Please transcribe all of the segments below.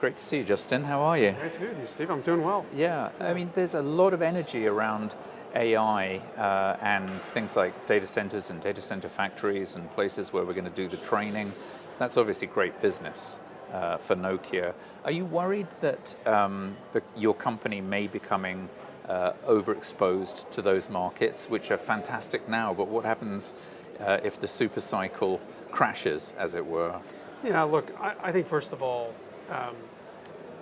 Great to see you, Justin. How are you? Great to be with you, Steve. I'm doing well. Yeah, I mean, there's a lot of energy around AI and things like data centers and data center factories and places where we're going to do the training. That's obviously great business for Nokia. Are you worried that your company may be becoming overexposed to those markets, which are fantastic now, but what happens if the supercycle crashes, as it were? Yeah, look, I think first of all,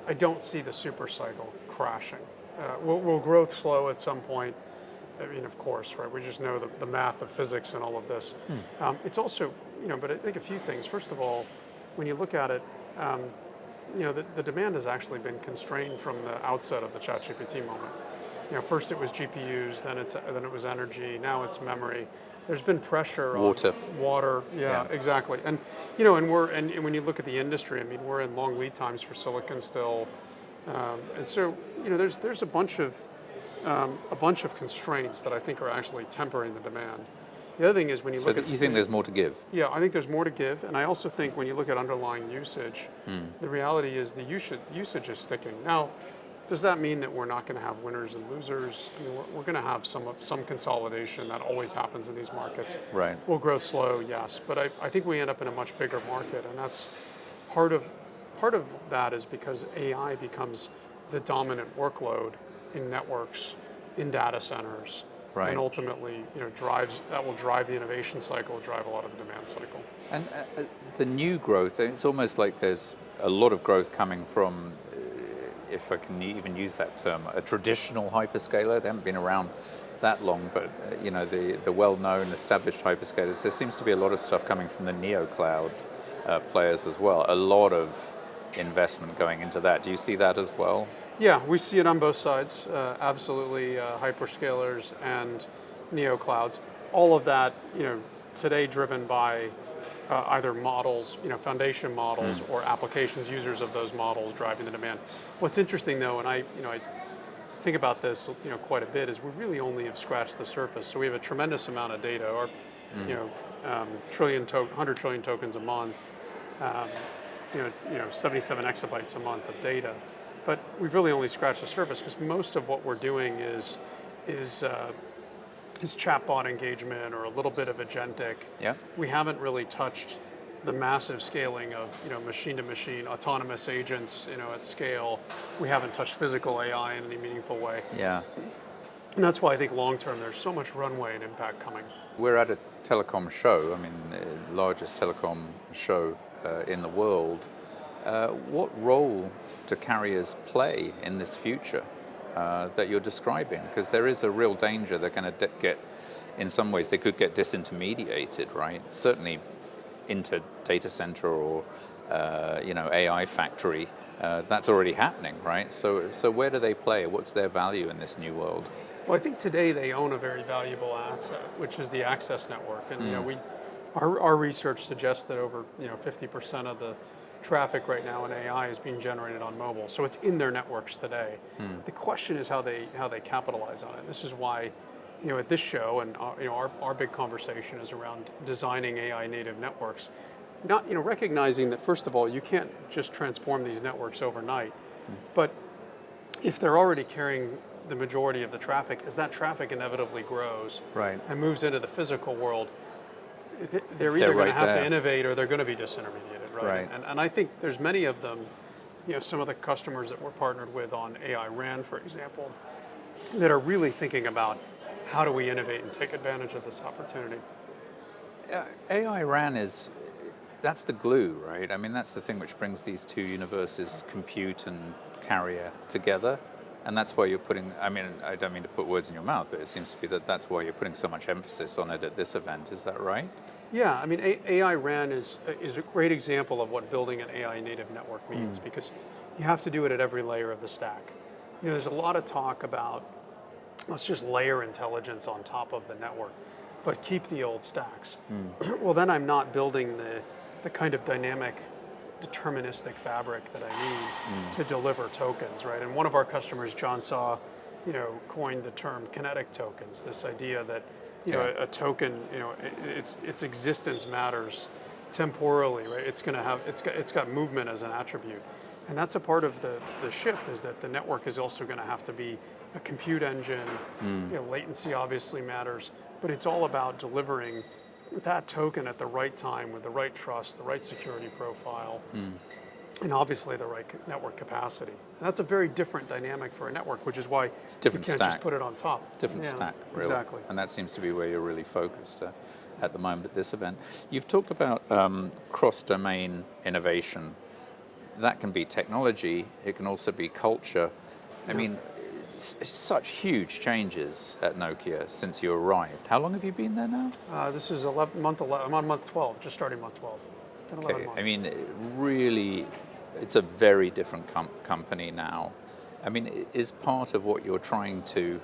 I don't see the super cycle crashing. Will growth slow at some point? I mean, of course, right? We just know the math of physics and all of this. It's also, but I think a few things. First of all, when you look at it, the demand has actually been constrained from the outset of the ChatGPT moment. First it was GPUs, then it was energy, now it's memory. There's been pressure on water. Yeah, exactly. And and when you look at the industry, I mean, we're in long lead times for silicon still, and so there's a bunch of constraints that I think are actually tempering the demand. The other thing is when you look at you think there's more to give? Yeah, I think there's more to give, and I also think when you look at underlying usage, the reality is the usage is sticking. Now, does that mean that we're not going to have winners and losers? I mean, we're going to have some consolidation. That always happens in these markets. Right. Will grow slow, yes, but I think we end up in a much bigger market, and that's part of that is because AI becomes the dominant workload in networks, in data centers, and ultimately, that will drive the innovation cycle, drive a lot of the demand cycle. And the new growth, it's almost like there's a lot of growth coming from, if I can even use that term, a traditional hyperscaler. They haven't been around that long, but the well-known established hyperscalers. There seems to be a lot of stuff coming from the neo cloud players as well. A lot of investment going into that. Do you see that as well? Yeah, we see it on both sides. Absolutely, hyperscalers and neo clouds. All of that, today driven by either models, foundation models, or applications, users of those models driving the demand. What's interesting though, and I think about this, quite a bit, is we really only have scratched the surface. So we have a tremendous amount of data, or 100 trillion tokens a month, 77 exabytes a month of data. But we've really only scratched the surface because most of what we're doing is chatbot engagement or a little bit of agentic. Yeah. We haven't really touched the massive scaling of machine-to-machine autonomous agents at scale. We haven't touched physical AI in any meaningful way. Yeah. And that's why I think long-term there's so much runway and impact coming. We're at a telecom show, I mean, the largest telecom show in the world. What role do carriers play in this future that you're describing? Because there is a real danger they're going to get, in some ways, they could get disintermediated, right? Certainly into data center or AI factory. That's already happening, right? So where do they play? What's their value in this new world? Well, I think today they own a very valuable asset, which is the access network. And our research suggests that over 50% of the traffic right now in AI is being generated on mobile, so it's in their networks today. The question is how they capitalize on it. This is why, at this show, and our big conversation is around designing AI native networks. Not recognizing that first of all, you can't just transform these networks overnight, but if they're already carrying the majority of the traffic, as that traffic inevitably grows and moves into the physical world, they're either going to have to innovate or they're going to be disintermediated. Right. And I think there's many of them, some of the customers that we're partnered with on AI RAN, for example, that are really thinking about how do we innovate and take advantage of this opportunity. AI RAN that's the glue, right? I mean, that's the thing which brings these two universes, compute and carrier, together. And that's why you're putting, I mean, I don't mean to put words in your mouth, but it seems to be that's why you're putting so much emphasis on it at this event. Is that right? Yeah, I mean, AI RAN is a great example of what building an AI native network means, because you have to do it at every layer of the stack. There's a lot of talk about, let's just layer intelligence on top of the network, but keep the old stacks. Well, then I'm not building the kind of dynamic, deterministic fabric that I need to deliver tokens, right? And one of our customers, John Saw, coined the term kinetic tokens, this idea that a token, its existence matters temporally, right? It's got movement as an attribute, And that's a part of the shift, is that the network is also going to have to be a compute engine. Latency obviously matters, but it's all about delivering that token at the right time with the right trust, the right security profile, and obviously the right network capacity. And that's a very different dynamic for a network, which is why it's different you can't stack. just put it on top. Different stack, really. Exactly. And that seems to be where you're really focused at the moment at this event. You've talked about cross-domain innovation. That can be technology, it can also be culture. I mean, such huge changes at Nokia since you arrived. How long have you been there now? This is 11. I'm on month 12, just starting month 12. Been 11 months. I mean, really, it's a very different company now. I mean, is part of what you're trying to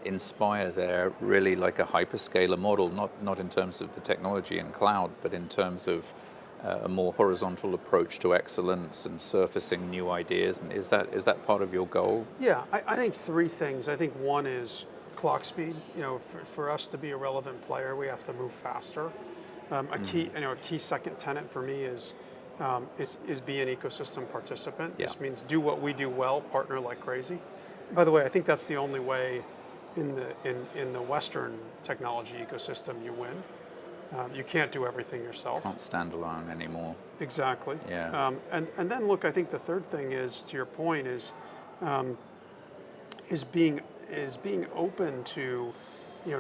inspire there really like a hyperscaler model, not in terms of the technology and cloud, but in terms of a more horizontal approach to excellence and surfacing new ideas? And is that part of your goal? Yeah, I think three things. I think one is clock speed. For us to be a relevant player, we have to move faster. A key second tenet for me is be an ecosystem participant. Yeah. This means do what we do well, partner like crazy. By the way, I think that's the only way in the Western technology ecosystem you win. You can't do everything yourself. Can't stand alone anymore. Exactly. Yeah. And then look, I think the third thing is, to your point, is being open to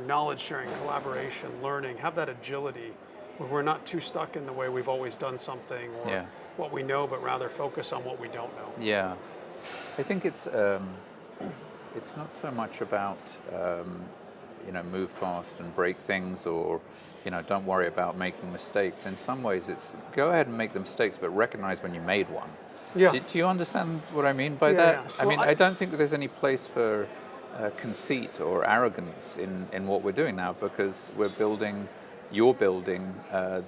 knowledge sharing, collaboration, learning, have that agility where we're not too stuck in the way we've always done something or what we know, but rather focus on what we don't know. Yeah. I think it's not so much about move fast and break things, or don't worry about making mistakes. In some ways, it's go ahead and make the mistakes, but recognize when you made one. Yeah. Do you understand what I mean by that? Yeah. I mean, I don't think there's any place for conceit or arrogance in what we're doing now, because you're building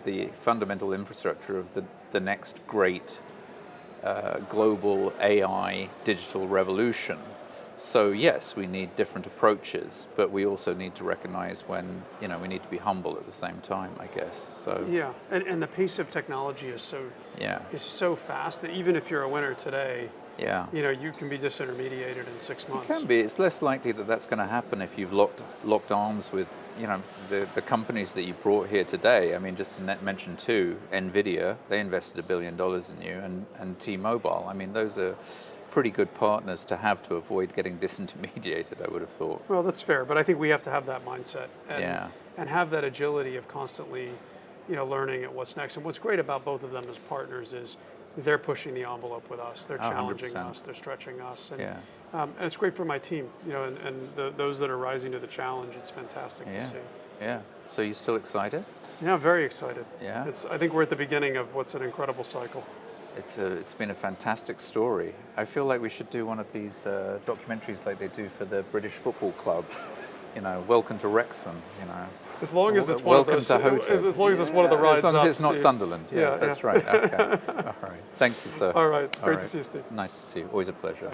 the fundamental infrastructure of the next great global AI digital revolution. So yes, we need different approaches, but we also need to recognize when we need to be humble at the same time, I guess. So yeah, and the pace of technology is so fast that even if you're a winner today, you can be disintermediated in 6 months. It can be. It's less likely that that's going to happen if you've locked arms with the companies that you brought here today. I mean, just to mention two, NVIDIA, they invested $1 billion in you, and T-Mobile. I mean, those are pretty good partners to have to avoid getting disintermediated, I would have thought. Well, that's fair, but I think we have to have that mindset and have that agility of constantly learning at what's next. And what's great about both of them as partners is they're pushing the envelope with us, they're challenging 100%. us, they're stretching us, and it's great for my team, and those that are rising to the challenge. It's fantastic to see. Yeah. So you still excited? Yeah, very excited. Yeah. I think we're at the beginning of what's an incredible cycle. It's been a fantastic story. I feel like we should do one of these documentaries like they do for the British football clubs. Welcome to Wrexham. As long as it's one of those. Welcome to Hotard. As long as it's one of the rides. As long as it's not Sunderland. Yes, Yeah, that's right. Okay. All right. Thank you, sir. All right. Great to see you, Steve. Nice to see you. Always a pleasure.